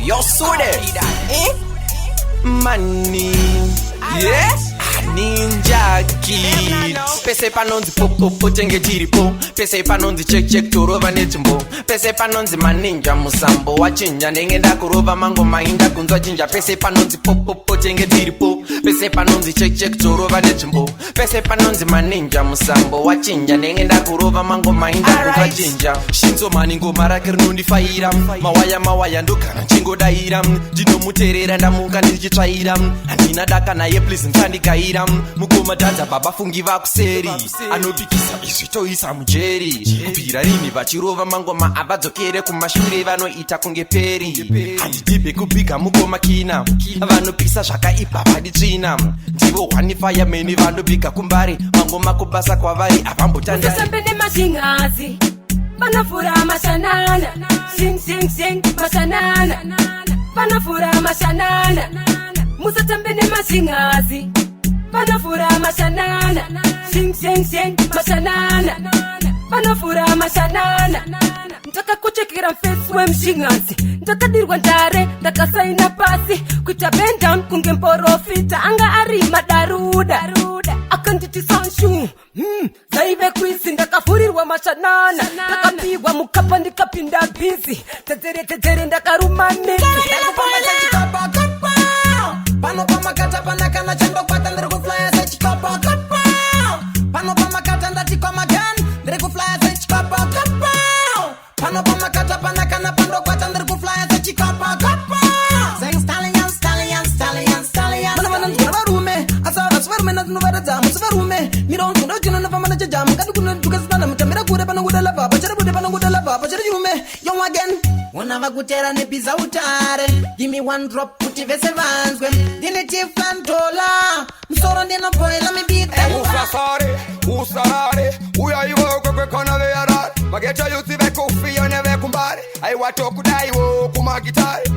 Yo sude Money Yes Ninja Kid Pese panonzi popo tenge tiripo Pese panonzi check turova nechimbo Pese panonzi maninja musambo Wachinja nengenda kurova mango mainda kunzwa chinja Pese panonzi popo tenge tiripo Pese panonzi check turova nechimbo Pese panonzi maninja musambo Wachinja nengenda kurova mango mainda kunzwa chinja Shinzo maningo marake rinondifaira Mawaya ndokana chingo daira Dino muterera ndamuka ndichitsvaira Handina daka naye please nsandikaira Mukoma dhanza baba fungi vakuseri Anopikisa izvitoisa mujeri Kubvira rini vachirova mangoma avadzokere kumashure vanoita kunge peri Handidhibhe kubhiga mukoma kina Vanopisa zvakaipa vaditsvina Ndivo hwanifaya meni vanobhiga kumbari Mangoma kubasa kwavari avambotandari Usasambene mashingazi Vanofura mashanana Sing mashanana Vanofura mashanana Musatambene mashingazi Vanofura mashanana Sing mashanana Vanofura mashanana Ndaka kuchekera face we mshingazi Ndaka dirwa ndare Ndaka saina pasi Kuita bend down kunge mporofita Anga ari madaruda Akanditi sanshu Zaive kwisi ndaka furirwa mashanana Ndaka pigwa mukapa ndikapinda busy Tezere ndaka rumane Pano pamakata panakana chando kwata ndiriku flya sechikapa kapa Pano pamakata ndati kwa magan ndiriku flya sechikapa kapa Pano pamakata panakana pando kwata ndiriku flya sechikapa kapa Saying stallion Mana ndvarume asa varume natinobadza musivarume Miro ndinojina nafamana chajamu Kadi kuna tukazitana mutamira kure panongoda lava Pachari bude panongoda lava Pachari chirume young again Wana vakutera nepiza utare Give me one drop kuti vese vanzwe Dine tiflantola Msoro ndino poela mibite Usarare Uyaiwo kwe kona veyarare Mageta yuti veko fiyo neve kumbare Aiwato kudaiwo kumagitare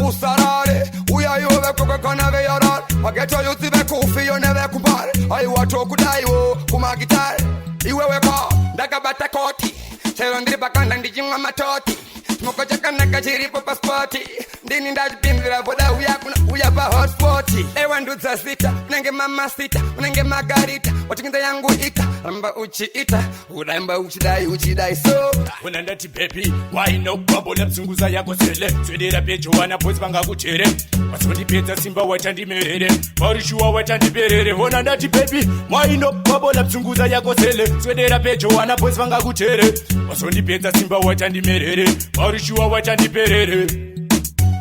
Usarare Uyaiwo veko kwe kona veyarare Mageta yuti veko fiyo neve kumbare Aiwato kudaiwo kumagitare Iwe weko ndakabata koti Chelo ndiri bakanda ndijimwa matoti Smoko chakanaka chiripo paspoti Ndini ndachipindira voda uya pa hotspoti Ewa ndudza sita, unenge mama sita, unenge margarita Watinginza yangu ita, ramba uchiita Uramba uchidai so Una ndati baby, why no bubble lap zunguza yako sele Swedera pecho wana pozi panga kuchere Wasondi peza simba watandi merere Maurishua watandi perere Una ndati baby, why no bubble lap zunguza yako sele Swedera pecho wana pozi panga kuchere Wasondi peza simba watandi merere Maurishua watandi perere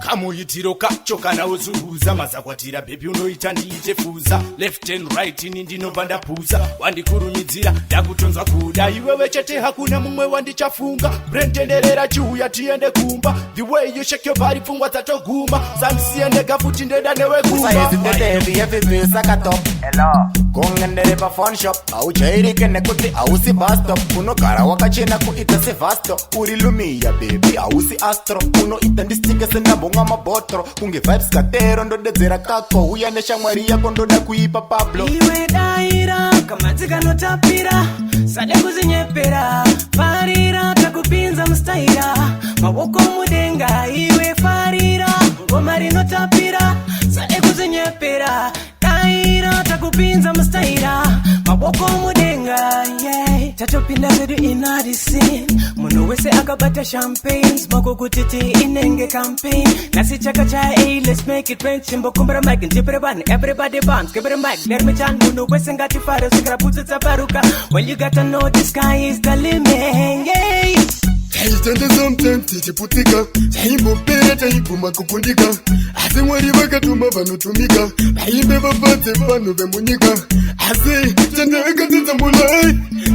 Kamuitiro kacho kana uzuhuza Mazakwatira baby unoita ndiite fuza Left and right ini ndinobva ndapuza Wandikurumidzira ndakutonzwa kuda Iwewe chete hakuna mumwe wandichafunga Brentenderera chiuya tiende kumba The way you shake your body pfungwa dzatoguma Samsiende gafuti ndeda newe kumba Usaye zindedevi everywhere sakatop Hello Kungendere pa phone shop Auchairike nekuti ausi bus stop Unogara wakachena kuita se vasto Uri lumia baby ausi astro Unoita ndistike sendabonga mabotro Kunge vibes katero ndodedzera kako Uya neshamwari yako ndoda kuipa Pablo Iwe daira kama tika notapira Sade kuzinyepera Farira takupinza mstaira Mawoko mudenga Iwe farira Ngoma rinotapira Sade kuzinyepera Daira takupinza mstaira Mawoko mudenga yeah. Tatopinda zedu inadi scene Muno wese akabata champagne Smoko kutiti inenge campaign Nasi chaka chai hey let's make it rain Chimbo kumbara mic and jipere bani Everybody bounce give it a mic Let me chan muno wese ngati faro Sikara putsu tsaparuka Well you gotta know the sky is the limit yeah. Chaitanda sometimes tichiputika Chaimbopera chaibvuma kukundika Asi mwari vakatuma vanotumika Vaimbe vabvadze vanhu vemunyika Asi chandavakatitsambula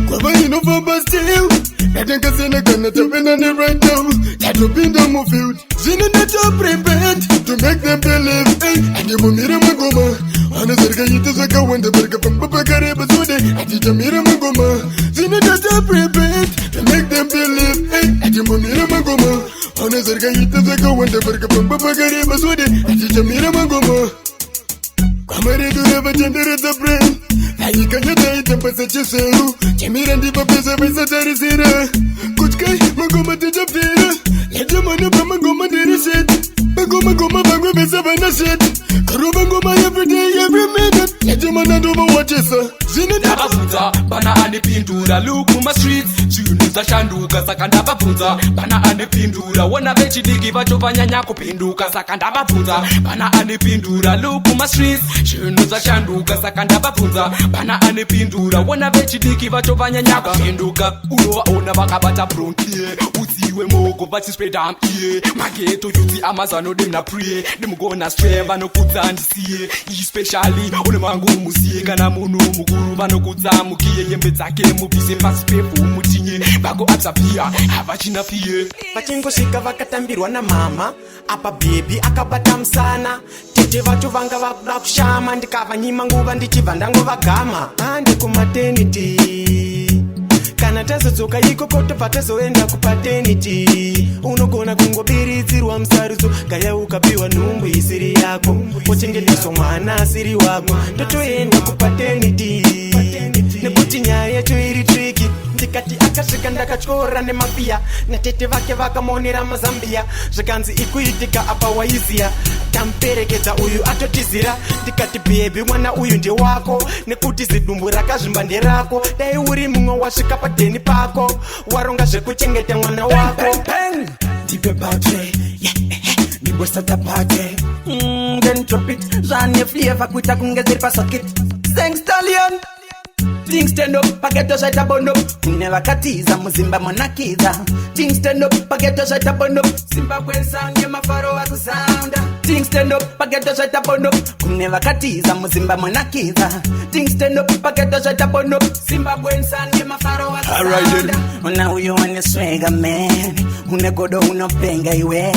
Kwava inofamba still Ndatangasena kana tapenane right now Tatopinda mufield Zvino ndatoprepared To make them believe Andimumira magoma Vanozarikaita zvakawanda varikafamba pakareba Sode atitamira magoma Zvino ndatoprepared To make them believe Andimumira magoma Vanozarikaita zvakawanda varikafamba pakareba Sode atitamira magoma Kwamaredura vatenderedza brain Anyikanyataitambasa chiseru Chamira ndiva pesa vaisatarisira Kutya magoma tichapfira Yajamana bama goma diri shit. Bagoma goma bangwe besa bana shit. Karuba goma every day, every minute. Yajamana doba watchesa. Zina ndababvunza bana anepindura look muma streets zvinhu zvashanduka saka ndababvunza bana anepindura wona vechidiki vacho vanyanya kupinduka saka ndababvunza bana anepindura look muma streets zvinhu zvashanduka saka ndababvunza bana anepindura wona vechidiki vacho vanyanya kupinduka unovaona vakabata bronkie udziwe moko vachiswedam iye mageto yuti amazanode mna prie ndimugona stre vanokudza ndisiye especially une mangu musiye kana munhu mukuru vanokudza mukiye yembe dzake mubvise pasi pevhu mutinye vagoatsapia havachina fiye vachingosvika vakatambirwa namama apa bhebi akabata musana tete vacho vanga vakuda kushama ndikavanyima nguva ndichibva ndangovagama ndekumaternity kana tazodzoka ikoko tobva tazoenda kupatenity unogona kungobiridzirwa musarudzo gaya ukapiwa nhumbu isiri yako ochengeteswa mwana asiri wako totoenda kupatenity nekuti nyaya yacho iri triki ndikati akasvika ndakatyora nemafiya natete vake vakamonera mazambia zvikanzi ikuitika apa waiziya tamuperekedza uyu atotizira ndikati bhebi mwana uyu ndewako nekuti zidumbu rakazvimba nderako dai uri mumwe wasvika padheni pako waronga zvekuchengeta mwana wako Deep battery, ndibosata pate then drop it zvane flavor kuita kunge dziri pasocket thanks stallion things stand up pageto zvaita bondo kune vakatiza muzimba monakidza things stand up pageto zvaita bondo Zimbabwe sange mafaro akusounda things stand up pageto zvaita bondo kune vakatiza muzimba monakidza things stand up pageto zvaita bondo Zimbabwe sange mafaro Alright akusounda una uyo ane swagger man une godo unopenga iwe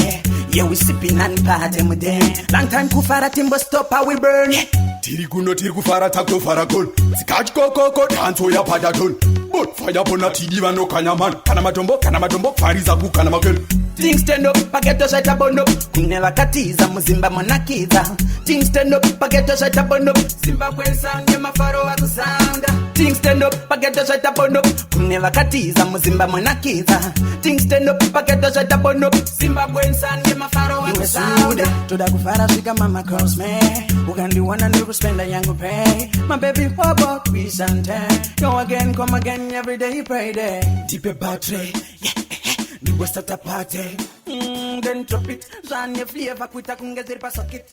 yeah we sipping and party mude long time kufara timbo stop how we burn tiri kuno tiri kufara takutofara kon dzikatyokoko danso yapadaton but fire pona tidi vanokanya man kana matombo fariza kukana makelu things stand up pageto zvaita bondo kune vakatiza muzimba monakidza things stand up pageto zvaita bondo Zimbabwe sange mafaro akusounda things stand up pageto zvaita bondo kune vakatiza muzimba monakidza things stand up pageto zvaita bondo Zimbabwe sange mafaro akusounda toda kufara svika mama calls me ukandiwana ndiri kuspenda yangu pay my baby hobo twisante go again come again every day pray day deep battery ndibosata pate then drop it zvane flavor kuita kunge dziri pasocket